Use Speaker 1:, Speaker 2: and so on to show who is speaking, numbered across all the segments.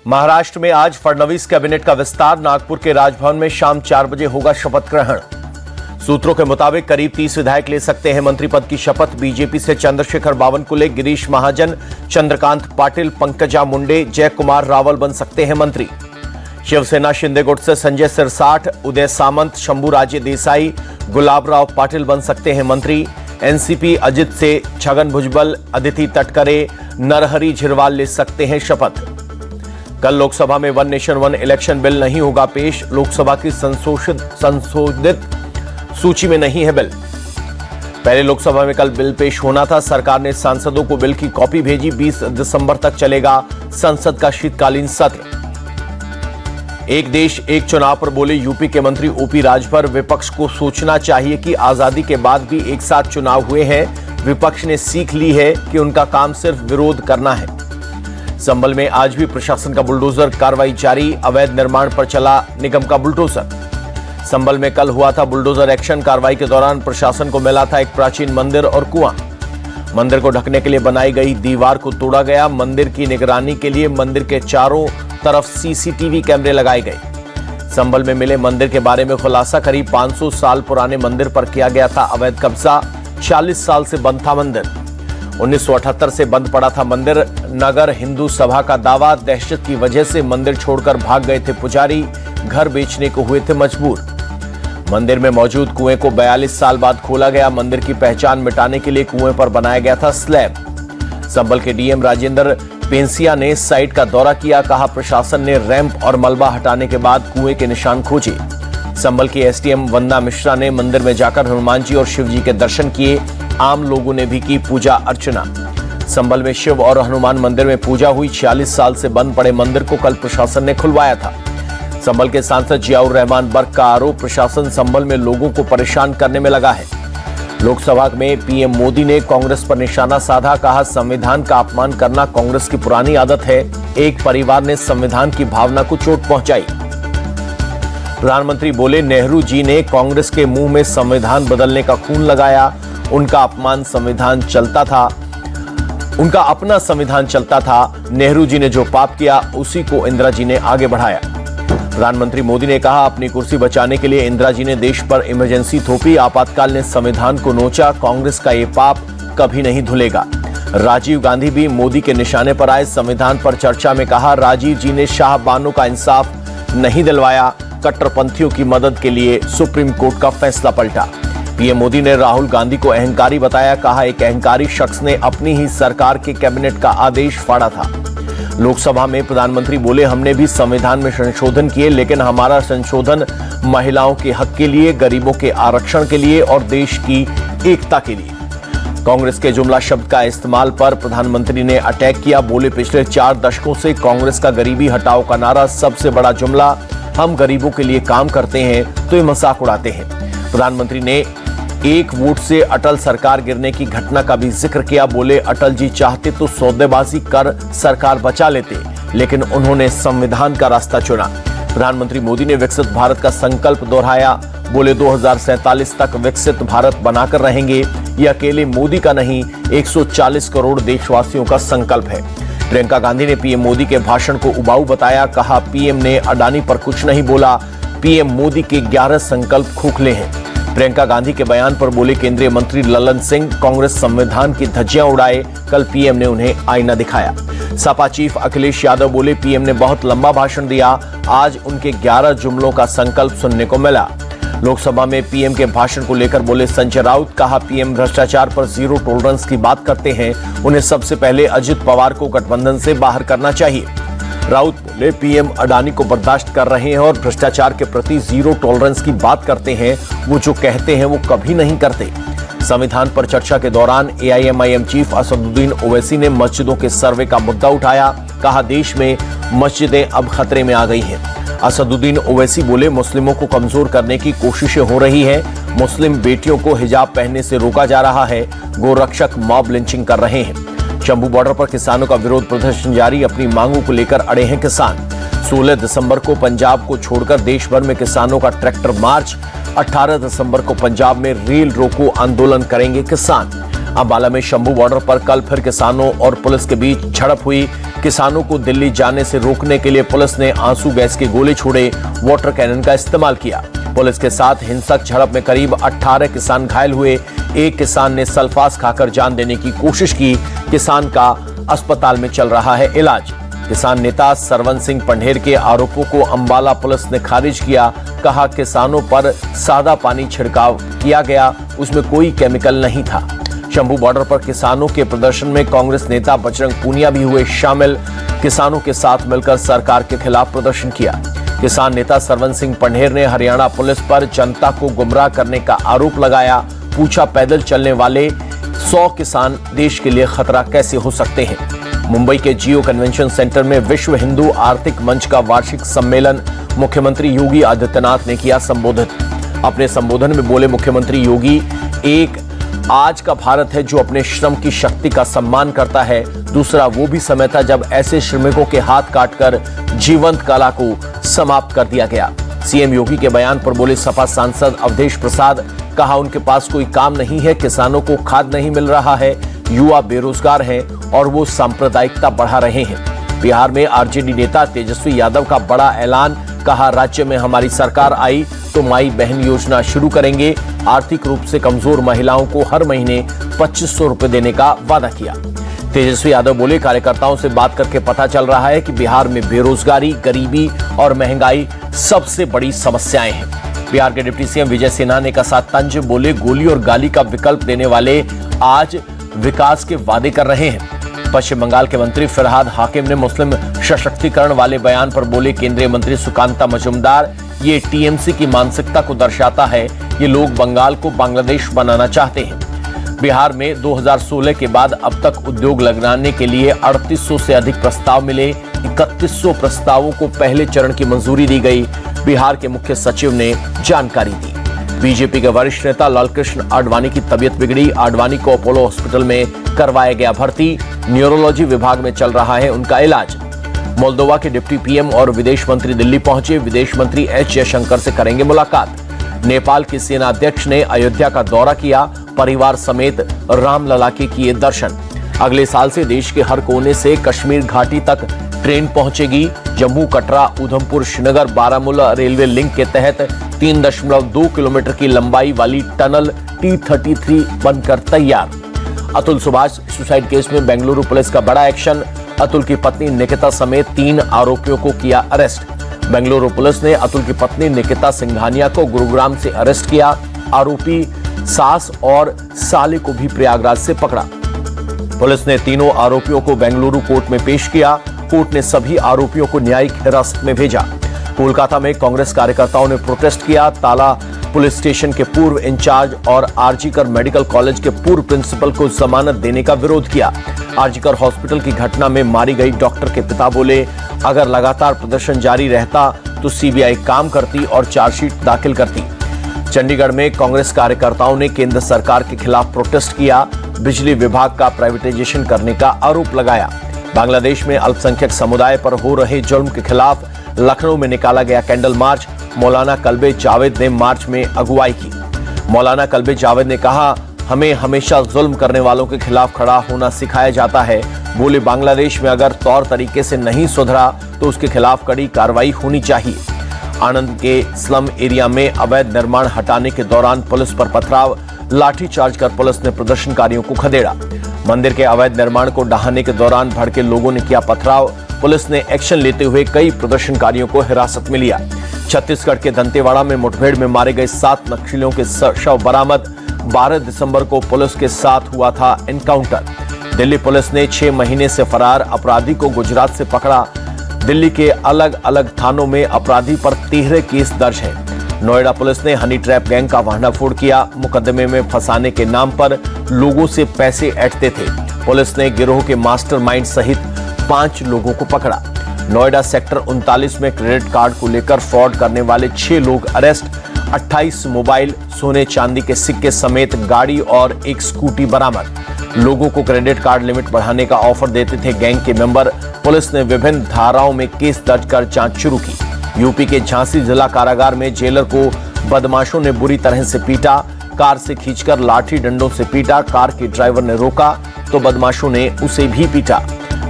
Speaker 1: महाराष्ट्र में आज फडणवीस कैबिनेट का विस्तार। नागपुर के राजभवन में शाम 4 बजे होगा शपथ ग्रहण। सूत्रों के मुताबिक करीब 30 विधायक ले सकते हैं मंत्री पद की शपथ। बीजेपी से चंद्रशेखर बावनकुले, गिरीश महाजन, चंद्रकांत पाटिल, पंकजा मुंडे, जय कुमार रावल बन सकते हैं मंत्री। शिवसेना शिंदे गुट से संजय सिरसाठ, उदय सामंत, शंभूराजे देसाई, गुलाबराव पाटिल बन सकते हैं मंत्री। एनसीपी अजित से छगन भुजबल, अदिति तटकरे, नरहरि झिरवाल ले सकते हैं शपथ। कल लोकसभा में one nation one election bill नहीं होगा पेश। लोकसभा की संशोधित सूची में नहीं है बिल। पहले लोकसभा में कल बिल पेश होना था। सरकार ने सांसदों को बिल की कॉपी भेजी। 20 दिसंबर तक चलेगा संसद का शीतकालीन सत्र। एक देश एक चुनाव पर बोले यूपी के मंत्री ओपी राजभर। विपक्ष को सोचना चाहिए कि आजादी के बाद भी एक साथ चुनाव हुए हैं। विपक्ष ने सीख ली है कि उनका काम सिर्फ विरोध करना है। संभल में आज भी प्रशासन का बुलडोजर कार्रवाई जारी। अवैध निर्माण पर चला निगम का बुलडोजर। संभल में कल हुआ था बुलडोजर एक्शन। कार्रवाई के दौरान प्रशासन को मिला था एक प्राचीन मंदिर और कुआं। मंदिर को ढकने के लिए बनाई गई दीवार को तोड़ा गया। मंदिर की निगरानी के लिए मंदिर के चारों तरफ सीसीटीवी कैमरे लगाए गए। संभल में मिले मंदिर के बारे में खुलासा। करीब 500 साल पुराने मंदिर पर किया गया था अवैध कब्जा। 40 साल से बंद था मंदिर। 1978 से बंद पड़ा था मंदिर। नगर हिंदू सभा का दावा, दहशत की वजह से मंदिर छोड़कर भाग गए थे पुजारी। घर बेचने को हुए थे मजबूर। मंदिर में मौजूद कुएं को 42 साल बाद खोला गया। मंदिर की पहचान मिटाने के लिए कुएं पर बनाया गया था स्लैब। संभल के डीएम राजेंद्र पेंसिया ने साइट का दौरा किया। कहा प्रशासन ने रैंप और मलबा हटाने के बाद कुएं के निशान खोजे। संभल की एसडीएम वंदना मिश्रा ने मंदिर में जाकर हनुमान जी और शिव जी के दर्शन किए। आम लोगों ने भी की पूजा अर्चना। संभल में शिव और हनुमान मंदिर में पूजा हुई। 46 साल से बंद पड़े मंदिर को कल प्रशासन ने खुलवाया था। संभल के सांसद जियाउर रहमान बर्क का आरोप, प्रशासन संभल में लोगों को परेशान करने में लगा है। लोकसभा में पीएम मोदी ने कांग्रेस पर निशाना साधा। कहा संविधान का अपमान करना कांग्रेस की पुरानी आदत है। एक परिवार ने संविधान की भावना को चोट पहुंचाई। प्रधानमंत्री बोले नेहरू जी ने कांग्रेस के मुंह में संविधान बदलने का खून लगाया। उनका अपना संविधान चलता था। नेहरू जी ने जो पाप किया उसी को इंदिरा जी ने आगे बढ़ाया। प्रधानमंत्री मोदी ने कहा अपनी कुर्सी बचाने के लिए इंदिरा जी ने देश पर इमरजेंसी थोपी। आपातकाल ने संविधान को नोचा। कांग्रेस का ये पाप कभी नहीं धुलेगा। राजीव गांधी भी मोदी के निशाने पर आए। संविधान पर चर्चा में कहा राजीव जी ने शाहबानों का इंसाफ नहीं दिलवाया। कट्टरपंथियों की मदद के लिए सुप्रीम कोर्ट का फैसला पलटा। पीएम मोदी ने राहुल गांधी को अहंकारी बताया। कहा एक अहंकारी शख्स ने अपनी ही सरकार के कैबिनेट का आदेश फाड़ा था। लोकसभा में प्रधानमंत्री बोले हमने भी संविधान में संशोधन किए, लेकिन हमारा संशोधन महिलाओं के हक के लिए, गरीबों के आरक्षण के लिए और देश की एकता के लिए। कांग्रेस के जुमला शब्द का इस्तेमाल पर प्रधानमंत्री ने अटैक किया। बोले पिछले 4 दशकों से कांग्रेस का गरीबी हटाओ का नारा सबसे बड़ा जुमला। हम गरीबों के लिए काम करते हैं तो ये मजाक उड़ाते हैं। प्रधानमंत्री ने एक वोट से अटल सरकार गिरने की घटना का भी जिक्र किया। बोले अटल जी चाहते तो सौदेबाजी कर सरकार बचा लेते, लेकिन उन्होंने संविधान का रास्ता चुना। प्रधानमंत्री मोदी ने विकसित भारत का संकल्प दोहराया। बोले 2047 तक विकसित भारत बनाकर रहेंगे। ये अकेले मोदी का नहीं, 140 करोड़ देशवासियों का संकल्प है। प्रियंका गांधी ने पीएम मोदी के भाषण को उबाऊ बताया। कहा पीएम ने अडानी पर कुछ नहीं बोला। पीएम मोदी के 11 संकल्प खोखले हैं। प्रियंका गांधी के बयान पर बोले केंद्रीय मंत्री ललन सिंह कांग्रेस संविधान की धज्जियां उड़ाए। कल पीएम ने उन्हें आईना दिखाया। सपा चीफ अखिलेश यादव बोले पीएम ने बहुत लंबा भाषण दिया। आज उनके 11 जुमलों का संकल्प सुनने को मिला। लोकसभा में पीएम के भाषण को लेकर बोले संजय राउत। कहा पीएम भ्रष्टाचार पर जीरो टॉलरेंस की बात करते हैं। उन्हें सबसे पहले अजित पवार को गठबंधन से बाहर करना चाहिए। राउत बोले पीएम अडानी को बर्दाश्त कर रहे हैं और भ्रष्टाचार के प्रति जीरो टॉलरेंस की बात करते हैं। वो जो कहते हैं वो कभी नहीं करते। संविधान पर चर्चा के दौरान एआईएमआईएम चीफ असदुद्दीन ओवैसी ने मस्जिदों के सर्वे का मुद्दा उठाया। कहा देश में मस्जिदें अब खतरे में आ गई हैं। असदुद्दीन ओवैसी बोले मुस्लिमों को कमजोर करने की कोशिशें हो रही हैं। मुस्लिम बेटियों को हिजाब पहनने से रोका जा रहा है। गोरक्षक मॉब लिंचिंग कर रहे हैं। शंभू बॉर्डर पर किसानों का विरोध प्रदर्शन जारी। अपनी मांगों को लेकर अड़े हैं किसान। 16 दिसंबर को पंजाब को छोड़कर देश भर में किसानों का ट्रैक्टर मार्च। 18 दिसंबर को पंजाब में रेल रोको आंदोलन करेंगे किसान। अंबाला में शंभू बॉर्डर पर कल फिर किसानों और पुलिस के बीच झड़प हुई। किसानों को दिल्ली जाने से रोकने के लिए पुलिस ने आंसू गैस के गोले छोड़े, वाटर कैनन का इस्तेमाल किया। पुलिस के साथ हिंसक झड़प में करीब 18 किसान घायल हुए। एक किसान ने सल्फास खाकर जान देने की कोशिश की। किसान का अस्पताल में चल रहा है इलाज। किसान नेता सरवन सिंह पंढेर के आरोपों को अंबाला पुलिस ने खारिज किया। कहा किसानों पर सादा पानी छिड़काव किया गया, उसमें कोई केमिकल नहीं था। शंभू बॉर्डर पर किसानों के प्रदर्शन में कांग्रेस नेता बजरंग पूनिया भी हुए शामिल। किसानों के साथ मिलकर सरकार के खिलाफ प्रदर्शन किया। किसान नेता सरवन सिंह पंढेर ने हरियाणा पुलिस पर जनता को गुमराह करने का आरोप लगाया। पूछा, पैदल चलने वाले 100 किसान देश के लिए खतरा कैसे हो सकते हैं। मुंबई के जियो कन्वेंशन सेंटर में विश्व हिंदू आर्थिक मंच का वार्षिक सम्मेलन मुख्यमंत्री योगी आदित्यनाथ ने किया संबोधित। अपने संबोधन में बोले मुख्यमंत्री योगी, एक आज का भारत है जो अपने श्रम की शक्ति का सम्मान करता है। दूसरा वो भी समय था जब ऐसे श्रमिकों के हाथ काटकर जीवंत कला को समाप्त कर दिया गया। सीएम योगी के बयान पर बोले सपा सांसद अवधेश प्रसाद। कहा उनके पास कोई काम नहीं है, किसानों को खाद नहीं मिल रहा है, युवा बेरोजगार हैं और वो सांप्रदायिकता बढ़ा रहे हैं। बिहार में आरजेडी नेता तेजस्वी यादव का बड़ा ऐलान। कहा राज्य में हमारी सरकार आई तो माई बहन योजना शुरू करेंगे। आर्थिक रूप से कमजोर महिलाओं को हर महीने 2500 रुपए देने का वादा किया। तेजस्वी यादव बोले कार्यकर्ताओं से बात करके पता चल रहा है कि बिहार में बेरोजगारी, गरीबी और महंगाई सबसे बड़ी समस्याएं हैं। बिहार के डिप्टी सीएम विजय सिन्हा ने कसा तंज। बोले गोली और गाली का विकल्प देने वाले आज विकास के वादे कर रहे हैं। पश्चिम बंगाल के मंत्री फरहाद हाकिम ने मुस्लिम सशक्तिकरण वाले बयान पर बोले केंद्रीय मंत्री सुकांता मजूमदार, ये टीएमसी की मानसिकता को दर्शाता है। ये लोग बंगाल को बांग्लादेश बनाना चाहते हैं। बिहार में 2016 के बाद अब तक उद्योग लगाने के लिए 3800 से अधिक प्रस्ताव मिले। 3100 प्रस्तावों को पहले चरण की मंजूरी दी गई। बिहार के मुख्य सचिव ने जानकारी दी। बीजेपी के वरिष्ठ नेता लालकृष्ण आडवाणी की तबीयत बिगड़ी। आडवाणी को अपोलो हॉस्पिटल में करवाया गया भर्ती। न्यूरोलॉजी विभाग में चल रहा है उनका इलाज। मोल्दोवा के डिप्टी पीएम और विदेश मंत्री दिल्ली पहुंचे। विदेश मंत्री एस जयशंकर से करेंगे मुलाकात। नेपाल के सेना अध्यक्ष ने अयोध्या का दौरा किया। परिवार समेत रामलला के किए दर्शन। अगले साल से देश के हर कोने से कश्मीर घाटी तक ट्रेन पहुंचेगी। जम्मू कटरा उधमपुर श्रीनगर बारामूला रेलवे लिंक के तहत 3.2 किलोमीटर की लंबाई वाली टनल T33 बनकर तैयार। अतुल सुभाष सुसाइड केस में बेंगलुरु पुलिस का बड़ा एक्शन। अतुल की पत्नी निकिता समेत 3 आरोपियों को किया अरेस्ट। बेंगलुरु पुलिस ने अतुल की पत्नी निकिता सिंघानिया को गुरुग्राम से अरेस्ट किया। आरोपी सास और साले को भी प्रयागराज से पकड़ा। पुलिस ने तीनों आरोपियों को बेंगलुरु कोर्ट में पेश किया। कोर्ट ने सभी आरोपियों को न्यायिक हिरासत में भेजा। कोलकाता में कांग्रेस कार्यकर्ताओं ने प्रोटेस्ट किया। ताला पुलिस स्टेशन के पूर्व इंचार्ज और आरजीकर मेडिकल कॉलेज के पूर्व प्रिंसिपल को जमानत देने का विरोध किया। आरजीकर हॉस्पिटल की घटना में मारी गई डॉक्टर के पिता बोले, अगर लगातार प्रदर्शन जारी रहता तो सीबीआई काम करती और चार्जशीट दाखिल करती। चंडीगढ़ में कांग्रेस कार्यकर्ताओं ने केंद्र सरकार के खिलाफ प्रोटेस्ट किया। बिजली विभाग का प्राइवेटाइजेशन करने का आरोप लगाया। बांग्लादेश में अल्पसंख्यक समुदाय पर हो रहे जुल्म के खिलाफ लखनऊ में निकाला गया कैंडल मार्च। मौलाना कल्बे जावेद ने मार्च में अगुवाई की। मौलाना कल्बे जावेद ने कहा, हमें हमेशा जुल्म करने वालों के खिलाफ खड़ा होना सिखाया जाता है। बोले बांग्लादेश में अगर तौर तरीके से नहीं सुधरा तो उसके खिलाफ कड़ी कार्रवाई होनी चाहिए। आनंद के स्लम एरिया में अवैध निर्माण हटाने के दौरान पुलिस पर पथराव। लाठीचार्ज कर पुलिस ने प्रदर्शनकारियों को खदेड़ा। मंदिर के अवैध निर्माण को ढहाने के दौरान भड़के लोगों ने किया पथराव। पुलिस ने एक्शन लेते हुए कई प्रदर्शनकारियों को हिरासत में लिया। छत्तीसगढ़ के दंतेवाड़ा में मुठभेड़ में मारे गए 7 नक्सलियों के शव बरामद। 12 दिसंबर को पुलिस के साथ हुआ था एनकाउंटर। दिल्ली पुलिस ने 6 महीने से फरार अपराधी को गुजरात से पकड़ा। दिल्ली के अलग अलग थानों में अपराधी पर 13 केस दर्ज हैं। नोएडा पुलिस ने हनी ट्रैप गैंग का भंडाफोड़ किया। मुकदमे में फंसाने के नाम पर लोगों से पैसे ऐंठते थे। पुलिस ने गिरोह के मास्टरमाइंड सहित 5 लोगों को पकड़ा। नोएडा सेक्टर 39 में क्रेडिट कार्ड को लेकर फ्रॉड करने वाले 6 लोग अरेस्ट। 28 मोबाइल, सोने चांदी के सिक्के समेत गाड़ी और एक स्कूटी बरामद। लोगों को क्रेडिट कार्ड लिमिट बढ़ाने का ऑफर देते थे गैंग के मेंबर। पुलिस ने विभिन्न धाराओं में केस दर्ज कर जांच शुरू की। यूपी के झांसी जिला कारागार में जेलर को बदमाशों ने बुरी तरह से पीटा। कार से खींचकर लाठी डंडों से पीटा। कार के ड्राइवर ने रोका तो बदमाशों ने उसे भी पीटा।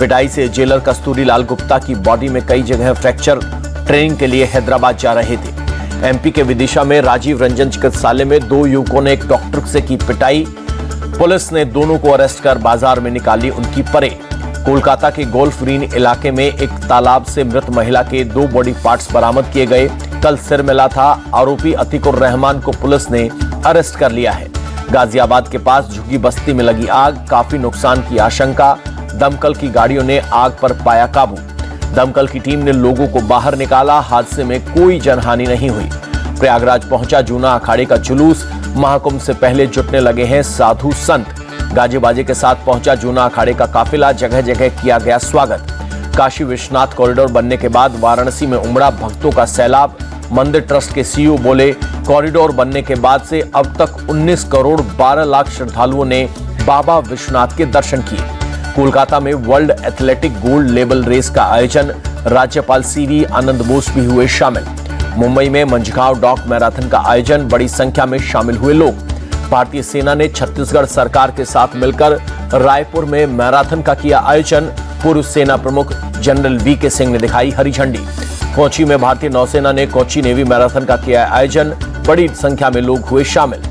Speaker 1: पिटाई से जेलर कस्तूरी लाल गुप्ता की बॉडी में कई जगह फ्रैक्चर। ट्रेनिंग के लिए हैदराबाद जा रहे थे। एमपी के विदिशा में राजीव रंजन चिकित्सालय में 2 युवकों ने एक डॉक्टर से की पिटाई। पुलिस ने दोनों को अरेस्ट कर बाजार में निकाली उनकी परेड। कोलकाता के गोल्फ ग्रीन इलाके में एक तालाब से मृत महिला के 2 बॉडी पार्ट्स बरामद किए गए। कल सिर मिला था। आरोपी अतीकुर रहमान को पुलिस ने अरेस्ट कर लिया है। गाजियाबाद के पास झुग्गी बस्ती में लगी आग, काफी नुकसान की आशंका। दमकल की गाड़ियों ने आग पर पाया काबू। दमकल की टीम ने लोगों को बाहर निकाला। हादसे में कोई जनहानि नहीं हुई। प्रयागराज पहुंचा जूना अखाड़े का जुलूस। महाकुंभ से पहले जुटने लगे हैं साधु संत। गाजे बाजे के साथ पहुंचा जूना अखाड़े का काफिला। जगह जगह किया गया स्वागत। काशी विश्वनाथ कॉरिडोर बनने के बाद वाराणसी में उमड़ा भक्तों का सैलाब। मंदिर ट्रस्ट के सीईओ बोले, कॉरिडोर बनने के बाद से अब तक 19 करोड़ 12 लाख श्रद्धालुओं ने बाबा विश्वनाथ के दर्शन किए। कोलकाता में world athletic gold level race का आयोजन। राज्यपाल सीवी आनंद बोस भी हुए शामिल। मुंबई में मंझगांव डॉक मैराथन का आयोजन। बड़ी संख्या में शामिल हुए लोग। भारतीय सेना ने छत्तीसगढ़ सरकार के साथ मिलकर रायपुर में मैराथन का किया आयोजन। पूर्व सेना प्रमुख जनरल वीके सिंह ने दिखाई हरी झंडी। कोची में भारतीय नौसेना ने कोची नेवी मैराथन का किया आयोजन। बड़ी संख्या में लोग हुए शामिल।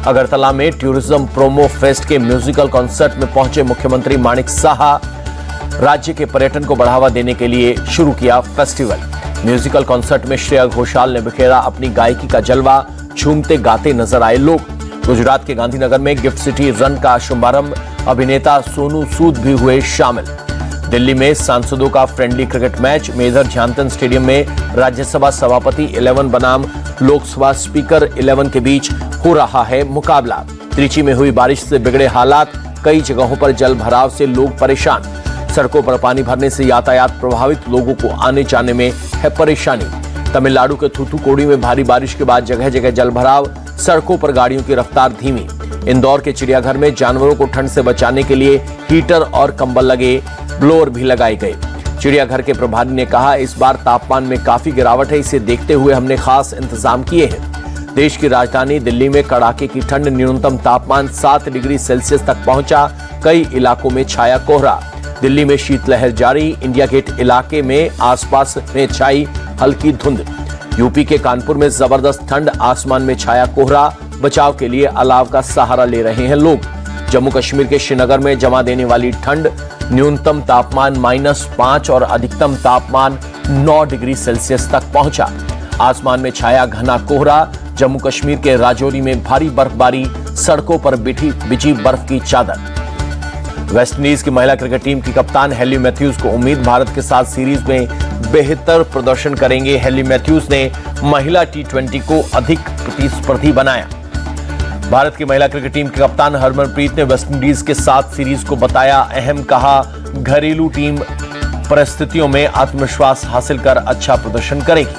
Speaker 1: अगरतला में टूरिज्म प्रोमो फेस्ट के म्यूजिकल कॉन्सर्ट में पहुंचे मुख्यमंत्री माणिक साहा। राज्य के पर्यटन को बढ़ावा देने के लिए शुरू किया फेस्टिवल। म्यूजिकल कॉन्सर्ट में श्रेया घोषाल ने बिखेरा अपनी गायकी का जलवा। झूमते गाते नजर आए लोग। गुजरात के गांधीनगर में गिफ्ट सिटी रन का शुभारंभ। अभिनेता सोनू सूद भी हुए शामिल। दिल्ली में सांसदों का friendly cricket match. Major Dhyan Chand stadium में राज्यसभा सभापति 11 बनाम लोकसभा स्पीकर 11 के बीच हो रहा है मुकाबला। त्रिची में हुई बारिश से बिगड़े हालात। कई जगहों पर जल भराव से लोग परेशान। सड़कों पर पानी भरने से यातायात प्रभावित। लोगों को आने जाने में है परेशानी। तमिलनाडु के थूथुकुडी में भारी बारिश के बाद जगह जगह जल भराव। सड़कों पर गाड़ियों की रफ्तार धीमी। इंदौर के चिड़ियाघर में जानवरों को ठंड से बचाने के लिए हीटर और कंबल लगे। ब्लोअर भी लगाए गए। चिड़ियाघर के प्रभारी ने कहा, इस बार तापमान में काफी गिरावट है। इसे देखते हुए हमने खास इंतजाम किए हैं। देश की राजधानी दिल्ली में कड़ाके की ठंड। न्यूनतम तापमान 7 डिग्री सेल्सियस तक पहुंचा। कई इलाकों में छाया कोहरा। दिल्ली में शीतलहर जारी। इंडिया गेट इलाके में आसपास में छाई हल्की धुंध। यूपी के कानपुर में जबरदस्त ठंड। आसमान में छाया कोहरा। बचाव के लिए अलाव का सहारा ले रहे हैं लोग। जम्मू कश्मीर के श्रीनगर में जमा देने वाली ठंड। न्यूनतम तापमान -5 और अधिकतम तापमान 9 डिग्री सेल्सियस तक पहुंचा। आसमान में छाया घना कोहरा। जम्मू कश्मीर के राजौरी में भारी बर्फबारी। सड़कों पर बिछी बर्फ की चादर। वेस्टइंडीज की महिला क्रिकेट टीम की कप्तान हेली मैथ्यूज को उम्मीद, भारत के साथ सीरीज में बेहतर प्रदर्शन करेंगे। हेली मैथ्यूज ने महिला T20 को अधिक प्रतिस्पर्धी बनाया। भारत की महिला क्रिकेट टीम की कप्तान हरमनप्रीत ने वेस्टइंडीज के साथ सीरीज को बताया अहम। कहा, घरेलू टीम परिस्थितियों में आत्मविश्वास हासिल कर अच्छा प्रदर्शन करेगी।